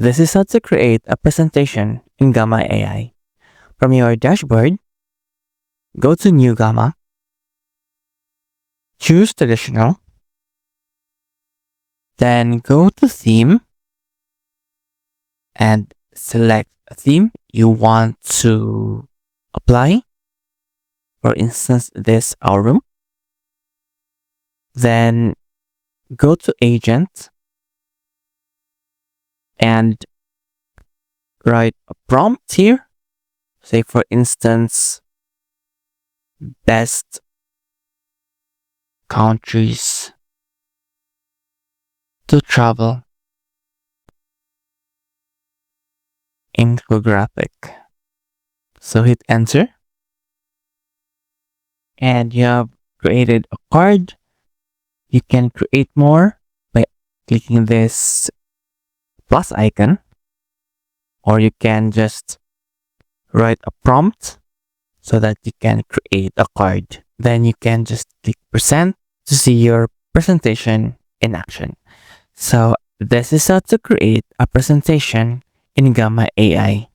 This is how to create a presentation in Gamma AI. From your dashboard, go to New Gamma, choose Traditional, then go to Theme, and select a theme you want to apply. For instance, this Our Room. Then go to Agent and write a prompt here. Say, for instance, best countries to travel, infographic. So hit enter. And you have created a card. You can create more by clicking this plus icon, or you can just write a prompt so that you can create a card. Then you can just click present to see your presentation in action. So this is how to create a presentation in Gamma AI.